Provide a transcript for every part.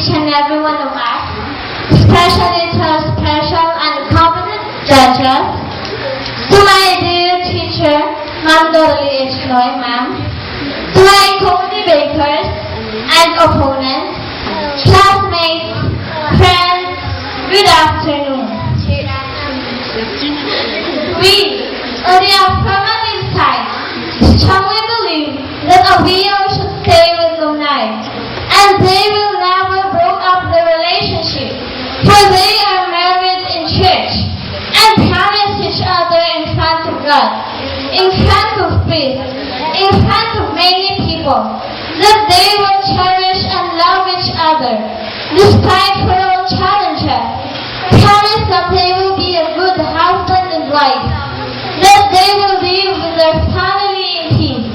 each and every one of us, especially to our special and competent judges, to my dear teacher, Ma'am Dorothy H. Noy, ma'am, to my co-debaters and opponents, classmates, friends, good afternoon. We, on the affirmative side, strongly believe that a WIO should stay with Lunay, and they will never break up the relationship, for they are married in church and promise each other in front of God, in front of peace, in front of many people, that they will cherish and love each other, despite all challenges. Promise that they will be a good husband and wife, that they will live with their family in peace,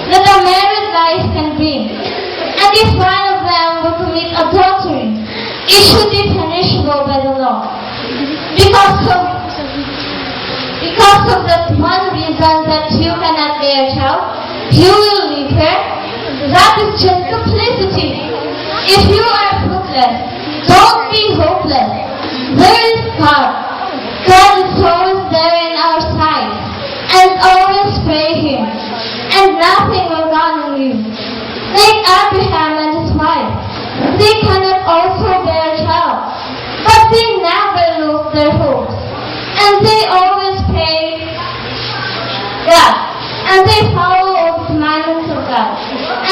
that a married life can bring. And if one of them will commit adultery, it should be punishable by the law. Because of that one reason that you cannot bear a child, you will leave her. That is just complicity. If you are fruitless, don't be hopeless. There is God. God is always there in our side, and always pray Him, and nothing will harm you. Like Abraham and his wife, they cannot also bear a child, but they never lose their hopes, and they always pray God, and they follow all the commandments of God,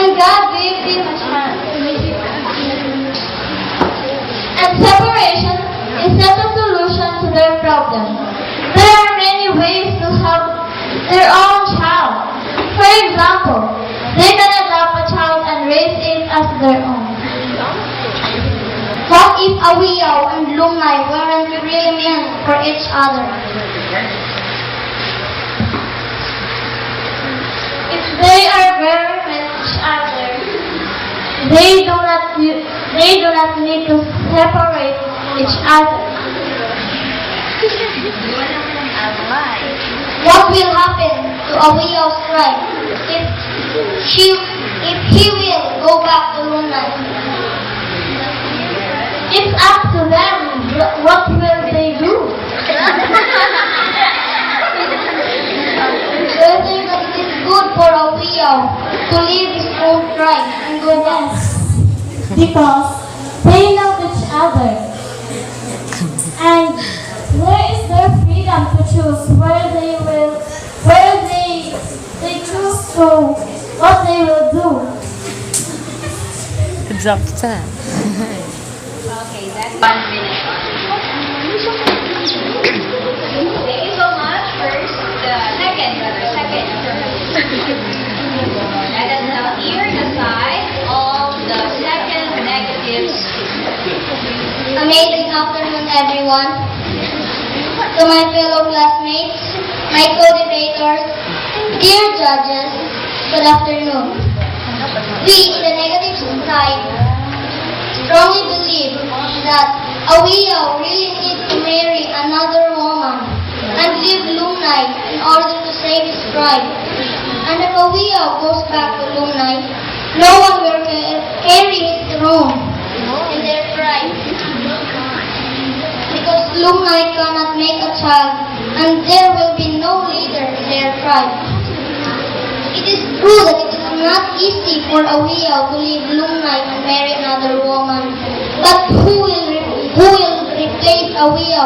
and God gave them a chance. And separation is not a solution to their problem. There are many ways to help their own child. For example, they can adopt a child and raise it as their own. What if Awio and Lunay weren't really meant for each other? If they are very meant each other, they do not need to separate each other. What will happen to Awio's life if he will go back to Lunay? It's up to them. What will they do? Do you think that it is good for Awio to leave his own tribe and go back? Because they love each other, and where is their freedom to choose where they choose to what they will do. It's up to them. Okay, that's 1 minute. Thank you so much. First, second. Let us now hear the side of the second negative speaker. Amazing afternoon, everyone. To my fellow classmates, my co-debaters, dear judges, good afternoon. We, the negative side, strongly believe that Awio really needs to marry another woman and leave Lunay in order to save his tribe. And if Awio goes back to Lunay, no one will carry his throne in their tribe. Because Lunay cannot make a child, and there will be no leader in their tribe. It is true that it is not easy for Awio to leave Lunay and marry another woman, but who will replace Awio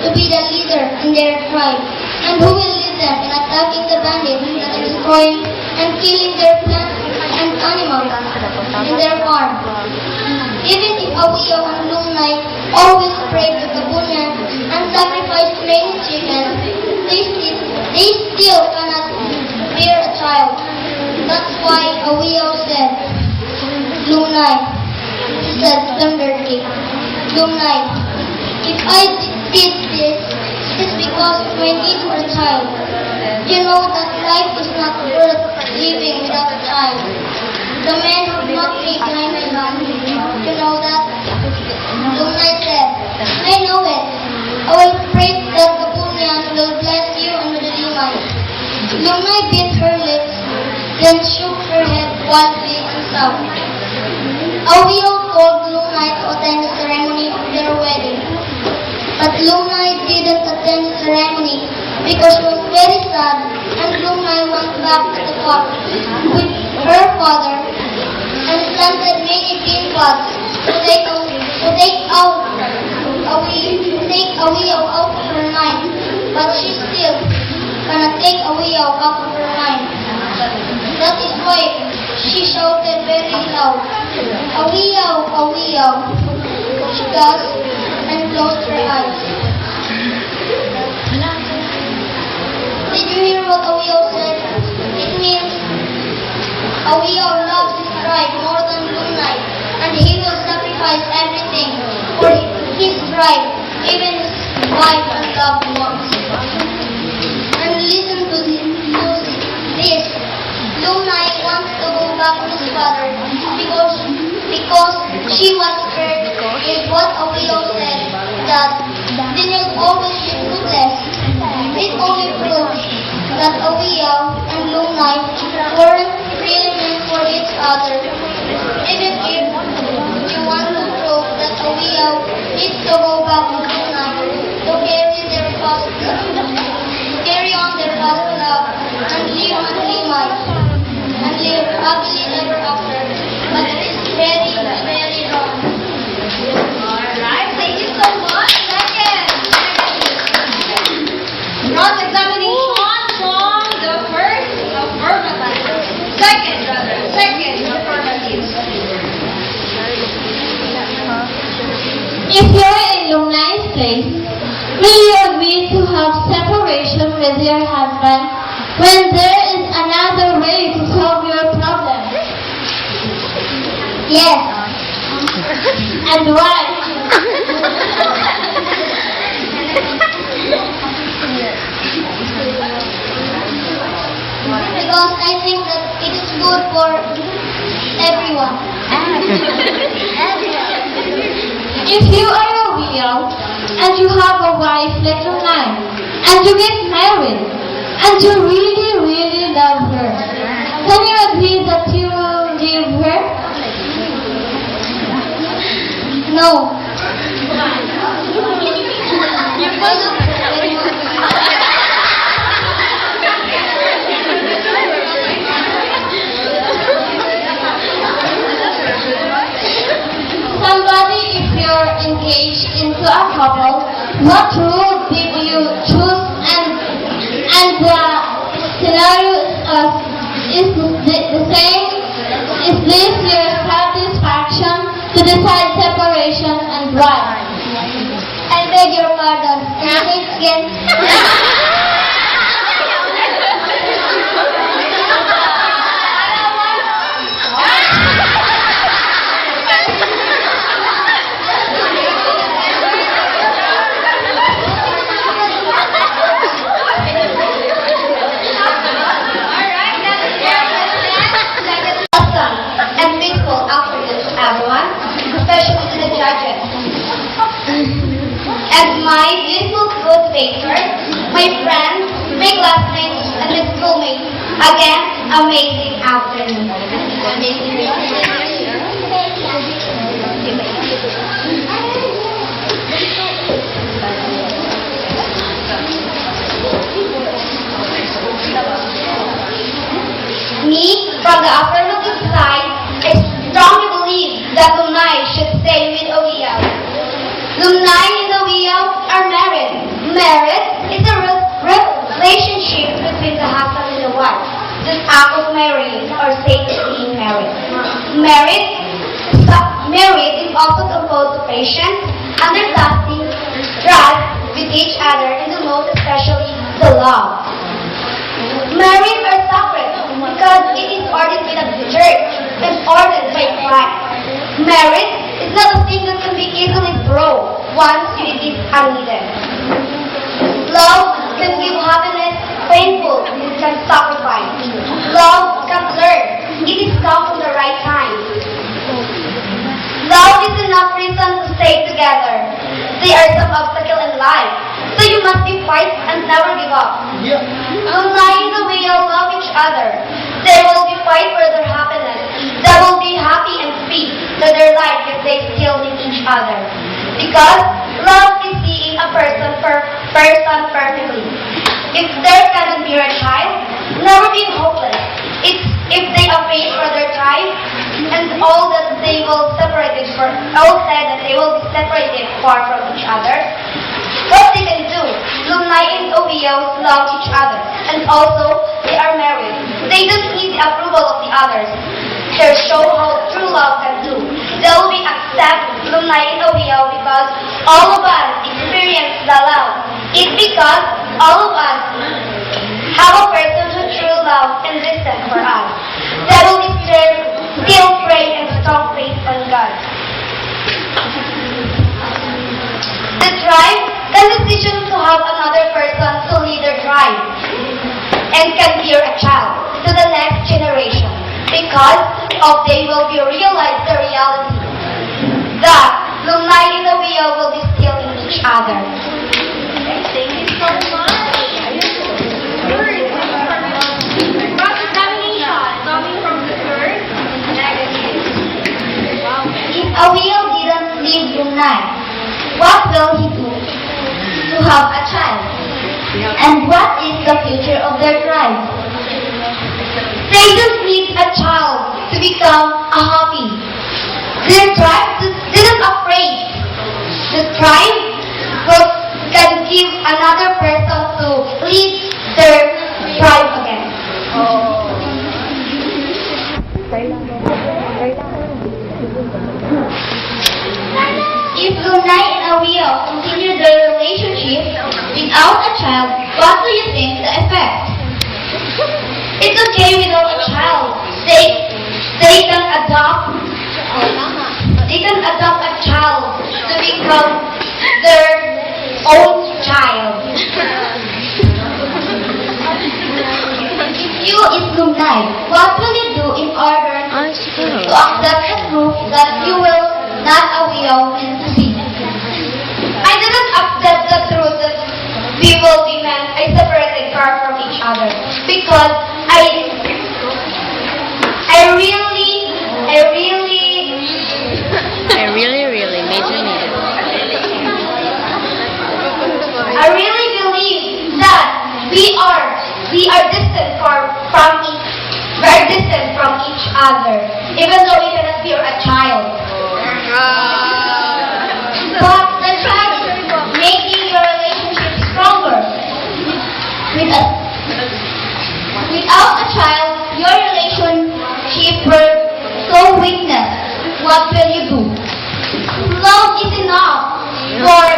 to be the leader in their tribe, and who will lead them in attacking the bandits that are destroying and killing their plants and animals in their farm? Even if Awio and Lunay always pray to Kabunyan and sacrifice many chickens, they still cannot bear a child. That's why Awio said, Lunay, he said sternly, Lunay, if I did this, it's because of my need for a child. You know that life is not worth living without a child. The men would not be behind my back. You know that? Lunay said, I know it. I will pray that Kabunyan will bless you and Madaliman. Lunay bit her lips, then shook her head wildly and sobbed. Awio told Lunay because she was very sad, and Lumai went back to the park with her father and planted many green pots to take away out of her mind. But she still cannot take away out of her mind. That is why she shouted very loud, "Awiyaw, awiyaw." She gasped and closed her eyes. Did you hear what Awiyaw said? It means Awiyaw loves his bride more than Lunay, and he will sacrifice everything for his bride, even his wife and loved ones. And listen to this. Lunay wants to go back to his father because she was hurt with what Awiyaw said, that the will always be fruitless. It only proves that Awiyaw and Lunay weren't really meant for each other. Even if you want to prove that Awiyaw needs to go back to Lunay to carry on their past love and live happily and live happily ever after. But it is very, very wrong. Alright, thank you so much. Second. Cross-examination from the first affirmative. Second affirmative. If you're in Lunay's place, will you agree to have separation with your husband when there is another way to solve your problem? Yes. And why? Because I think that it is good for everyone. If you are a widow and you have a wife like Lunay, and you get married, and you really, really love her, can you agree that you will leave her? No. Somebody, if you're engaged into a couple, what rule did you choose, and the scenario is the same? Is this your satisfaction to decide separation, and why? I beg your pardon. Can you say it again? And peaceful afternoon to everyone, especially to the judges. And my beautiful co-debaters, my friends, my classmates, and my schoolmates, again, amazing afternoon. Me, from the affirmative side, I strongly believe that Lunay should stay with Awiyaw. Lunay and Awiyaw are married. Marriage is a relationship between the husband and the wife. The act of marrying or state of being married. Marriage is also composed of patience, understanding, trust with each other, and the most especially the love. Marriage are sacred because it is ordained by the church and ordered by Christ. Marriage is not a thing that can be easily broke once it is unneeded. Love can give happiness, painful, it can sacrifice. Love can learn, it is come from the right time. Love is enough reason to stay together. There are some obstacles in life, so you must be fight and never give up. Lunay and Awiyaw love each other. They will be fight for their happiness. They will be happy and free to their life if they still need each other. Because love is seeing a person perfectly. If there cannot be a child, never be hopeless. It's if they afraid for their tribe, and all that they will separated for all said that they will be separated far from each other. What they can do, Lunay and Ovios love each other, and also they are married. They don't need the approval of the others. They show how true love can do. They will be accept Lunay and Ovio because all of us experience the love. It's because all of us have a person who true love and listen for us. They will be still pray and strong faith on God. The tribe can decision to have another person to lead their tribe and can bear a child to the next generation because of they will be realize the reality that Lunay and Ovio will be still in each other. Thank you so much. Cross-examination coming from the third negative. Wow. If Ovio didn't leave Lunay, what will he do to have a child? And what is the future of their tribe? They just need a child to become a happy. Their tribe didn't afraid. The tribe can give another person to lead their tribe again. If Lunay and Ovio continue their relationship without a child, what do you think the effect? It's okay without a child. They can adopt a child to become their own child. If you is Lunay, what will you do in order to accept the truth that you will not Ovio and be? I didn't accept the truth that we will be separated far from each other because I really believe that we are distant from each other, even though we cannot bear a child. But the child making your relationship stronger. Without a child, your relationship will so weakness. What will you do? Love is enough to us.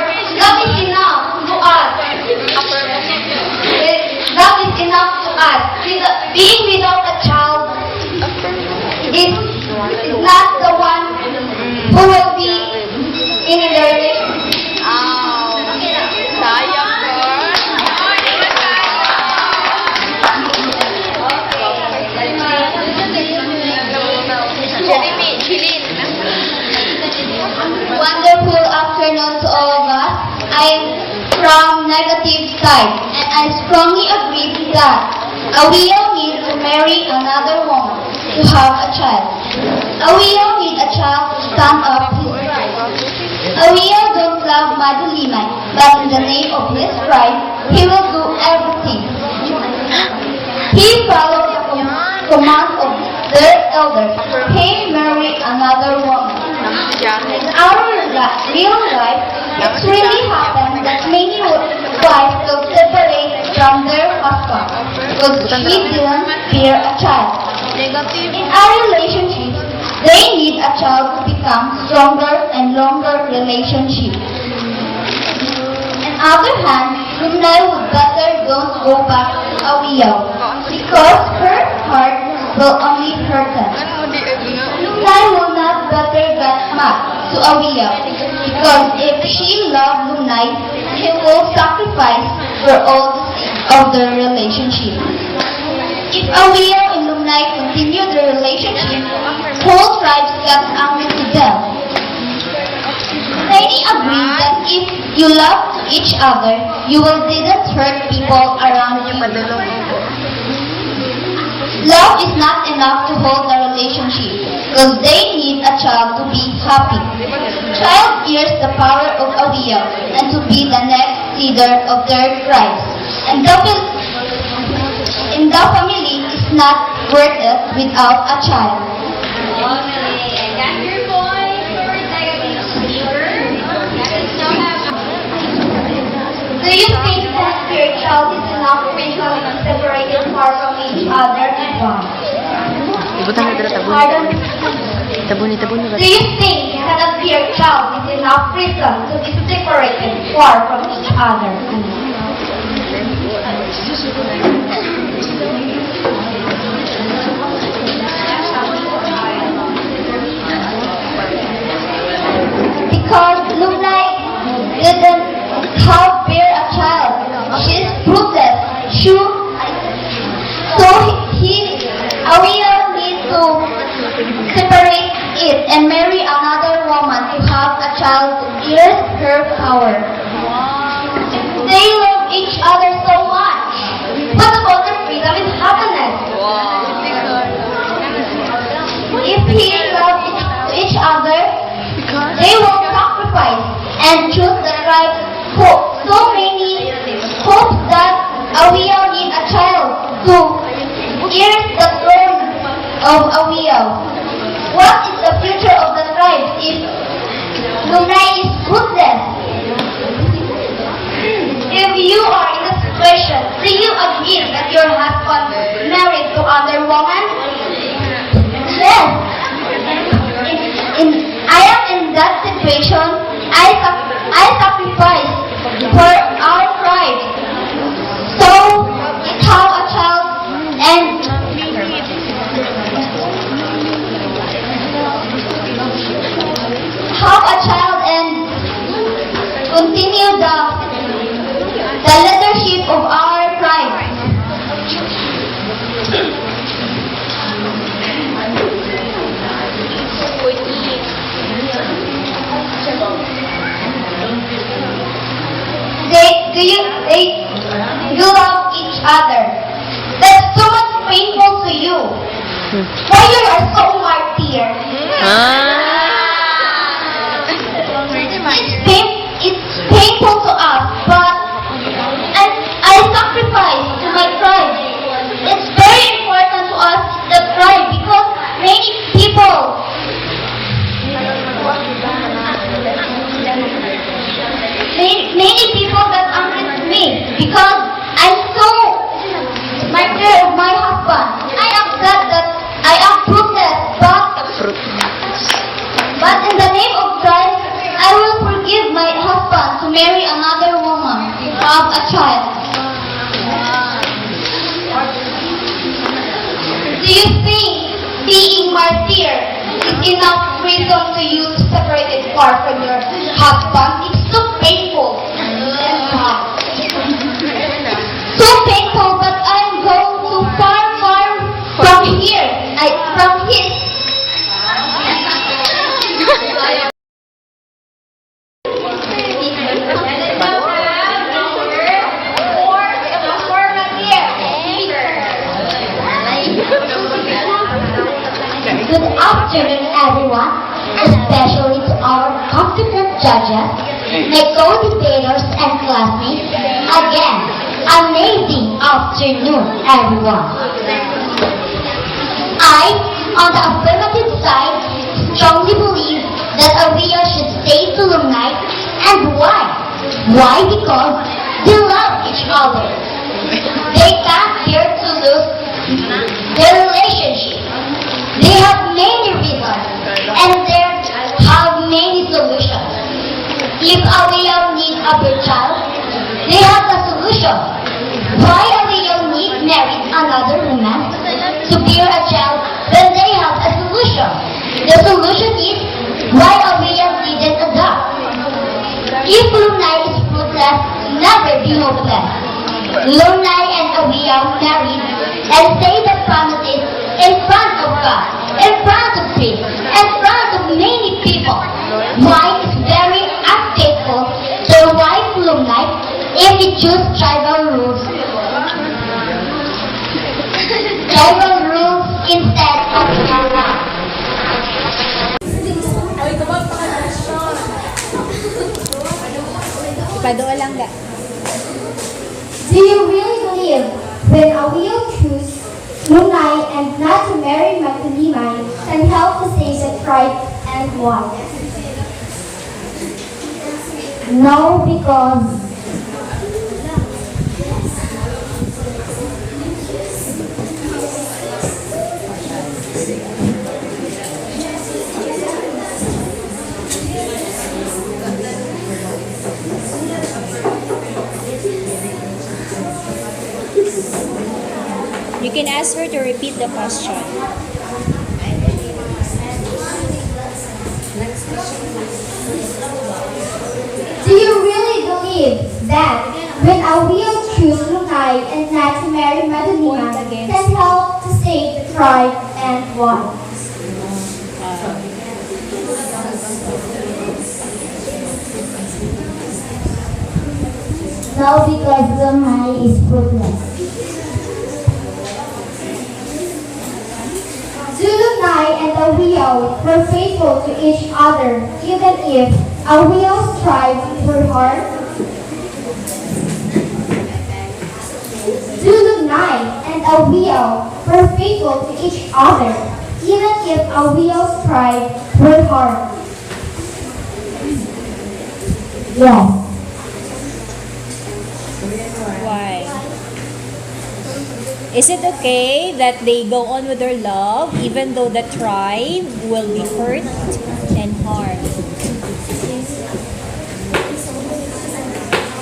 Love is enough to us. Being without a child is not the one who will be in the relationship. Wonderful afternoon to all of us. I'm from negative side, and I strongly agree that Ovio needs to marry another woman to have a child. Ovio needs a child to stand up his right. Ovio don't love Madaliman, but in the name of his pride, he will do everything. He followed the command of their elders. He married another woman. In our real life, it really happens that many wives will separate from their husband because she didn't bear a child. In our relationships, they need a child to become stronger and longer relationship. On the other hand, Lunay would better don't go back to Ovio because her heart will only hurt us. Lunay will not better get mad to Ovio because if she loved Lunay, he will sacrifice for all the sake of the relationship. If Ovio and Lunay continue the relationship, whole tribes get angry to them. Many agree that if you love each other, you will didn't hurt people around you. Love is not enough to hold a relationship because they need a child to be happy. Child bears the power of Ovio and to be the next leader of their tribes. And the family is not worth it without a child. Okay, I got your point for negative speaker. Let us now have... Do you think that your child is enough physically separated far from each other and why? Ibutan na dito, Pardon? tabuni. Do you think that a your child is enough reason to be separated far from each other and why? Because Lunay didn't help bear a child. She's fruitless. So Awia need to separate it and marry another woman to have a child to pierce her power. They love each other so much. What about their freedom and happiness? If he loves each other, they will sacrifice and choose the right hope. So many hope that Awia need a child to pierce the throne of Awia. What is the future of the tribe if Lunay is fruitless? If you are in this situation, do you admit that your husband married to other woman? Yes. I am in that situation. I sacrifice for our tribe. So have a child and continue the leadership of our tribe. You love each other. That's so much painful to you. Why you are so martyr? It's painful to us, but I sacrifice to my tribe. It's very important to us, the tribe, because many people that angry with me because I'm so martyr of my husband. I accept that I am fruitless, but in the name of Christ, I will forgive my husband to marry another woman to have a child. Do you think being martyr is enough reason to you to separate it far from your husband? It's so painful. So painful, but I'm going to far from here. From his. Good afternoon, everyone, especially to our competent judges, my co-debaters and classmates. Again, amazing afternoon, everyone. I, on the affirmative side, strongly believe that Awia should stay to Lunay. And why? Why? Because they love each other. They can't bear to lose their relationship. They have many reasons, and they have many solutions. If Awia needs a birth child, they have a solution. Why Awia need marry another woman to bear a child when they have a solution? The solution is why Awia didn't adopt. If Lunay is fruitless, never be hopeless. Lunay and Awia married and say the promises in front of God, in front of peace, in front of many people. Why is very unfaithful to wife Lunay if he choose tribal rules instead of Allah. Ipadoa lang ga. Do you really believe when a will choose Lunay and not to marry Magdalimay can help to save the tribe and why? No, because You can ask her to repeat the question. do you really believe that when a will choose Lunay and not to marry Magdalimay can help to save the tribe and why? No, because Lunay is fruitless. Zulunay and Awio were faithful to each other, even if Awio's tribe were hard. Zulunay and Awio were faithful to each other, even if Awio's tribe were hard. Yes. Why? Is it okay that they go on with their love even though the tribe will be hurt and harmed?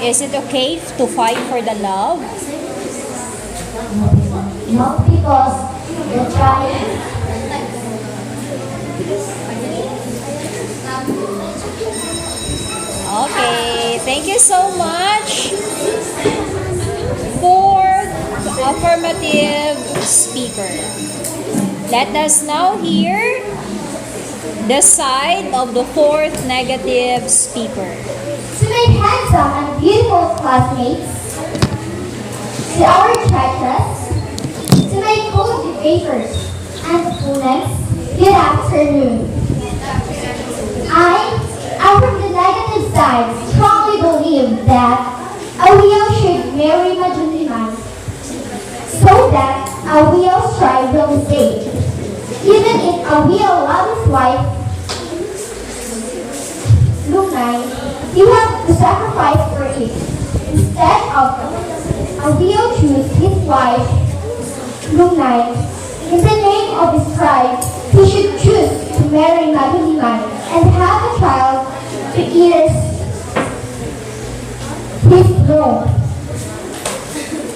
Is it okay to fight for the love? Not because the tribe. Okay, thank you so much for the affirmative speaker. Let us now hear the side of the fourth negative speaker. To my handsome and beautiful classmates, to our judges, to my co-debaters and students, good afternoon. I from the negative side, strongly believe that Awio should marry Magdalimay so that Awio's tribe will be saved. Even if Awio loves his wife, Lunay, he has to sacrifice for it. Instead of Awio choose his wife, Lunay, in the name of his tribe, he should choose to marry Magdalimay and have a child to eat his throne.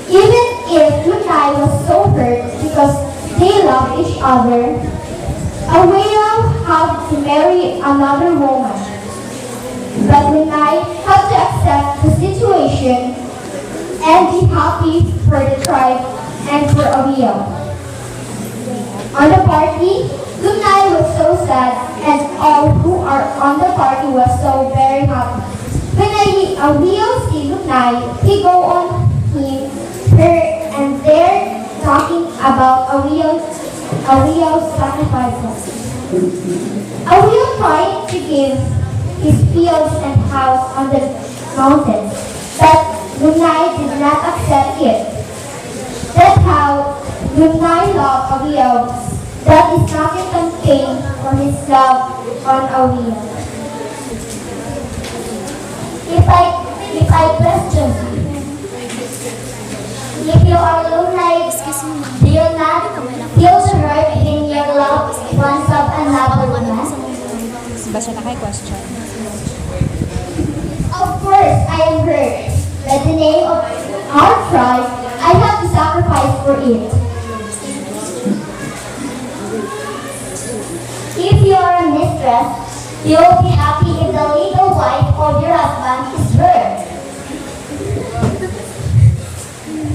Even if Lunay was so hurt because they love each other, Awio had to marry another woman. But Lunay had to accept the situation and be happy for the tribe and for Awio. On the party, Lunay was so sad and all who are on the party was so very happy. When Awio see Lunay, he go on him, her, and they're talking about Awio's sacrifices. Awio tried to give his fields and house on the mountains, but Lunay did not accept it. That's how Lunay loved Awio. That is nothing contained for his love on Awio. If I question you, if you are Lunay, do you not feel the hurt in your love once of another woman? Basta na kayo question. Of course, I am hurt. But the name of our tribe, I have to sacrifice for it. If you are a mistress, you will be happy if the legal wife of your husband is hurt.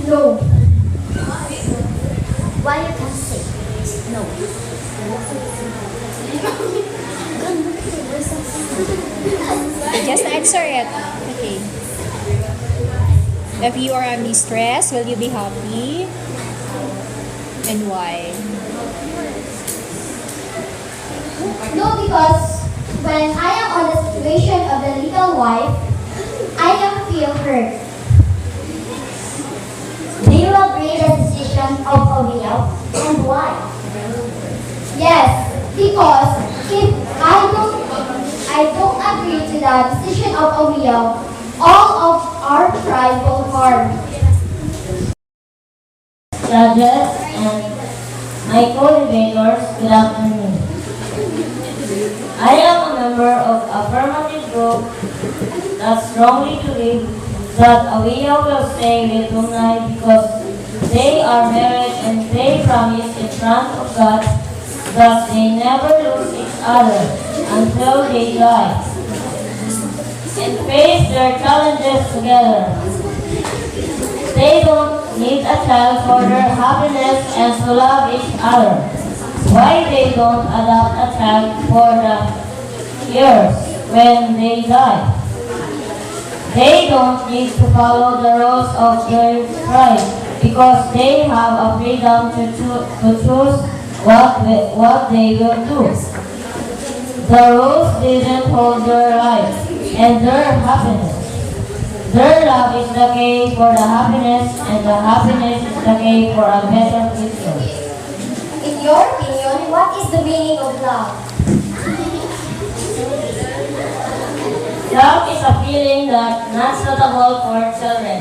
No. Why you can't say no? Just answer it. Okay. If you are a mistress, will you be happy? And why? No, because when I am on the situation of the legal wife, I am feel hurt. obey the decision of Awiyaw, and why? Yes, because if I don't agree to the decision of Awiyaw, all of our tribe will harm. Judges and my co-debaters, good afternoon. I am a member of a affirmative group that strongly believes that Awiyaw will stay with Lunay because they are married and they promise in front of God that they never lose each other until they die and face their challenges together. They don't need a child for their happiness and to love each other. Why they don't adopt a child for the years when they die? They don't need to follow the rules of their tribe because they have a freedom to choose what they will do. The rules didn't hold their life and their happiness. Their love is the key for the happiness, and the happiness is the key for a better future. In your opinion, what is the meaning of love? Love is a feeling that's not suitable for children.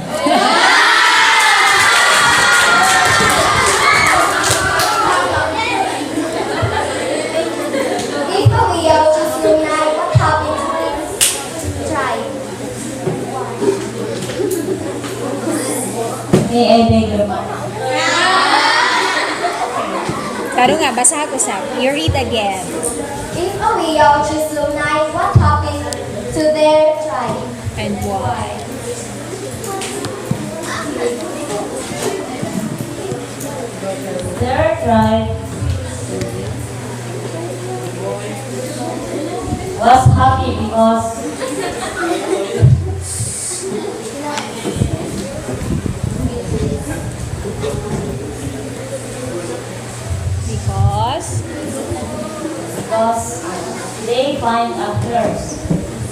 If Awiyaw choose Lunay, what happens to his tribe? May I beg your pardon? Taro nga, basahan ko sa. You read again. If Awiyaw choose Lunay, what happens to their tribe? And why? Their tribe was happy because they find a curse.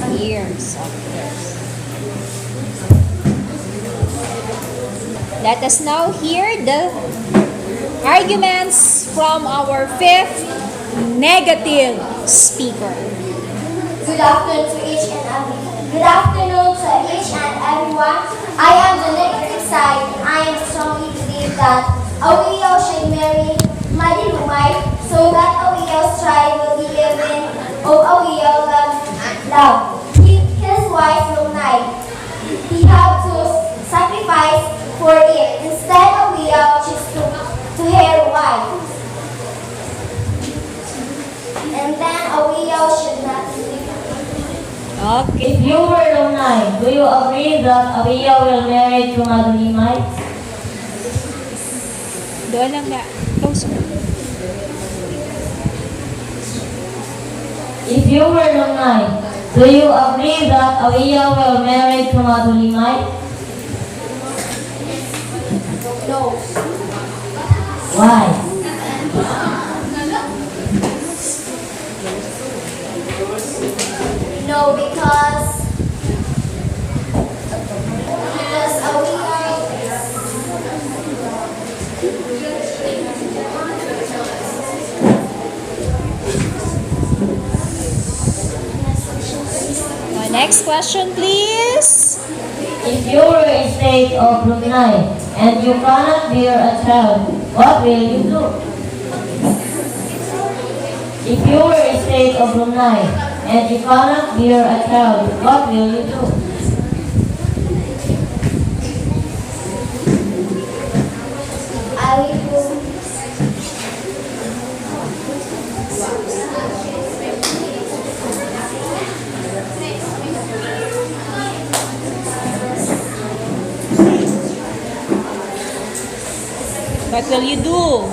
Years of this. Let us now hear the arguments from our fifth negative speaker. Good afternoon to each and everyone. I am the negative side. I am strongly believe that Awiyaw should marry Malilumay so that Awiyaw's tribe will be living of Awiyaw love. His wife Lunay. He had to sacrifice for it. Instead, Awiyaw chose to her wife. And then Awiyaw should not live. Okay. If you were Lunay, do you agree that Awiyaw will marry to Madulimay? Doon lang nga. Close. If you were Lunay, do you agree that Awiyaw will marry to Madulimay? No. Why? No, because Awiyaw Next question, please. If you were in state of Brunei and you cannot bear a child, what will you do? If you were in state of Brunei and you cannot bear a child, what will you do? I will go. What will you do?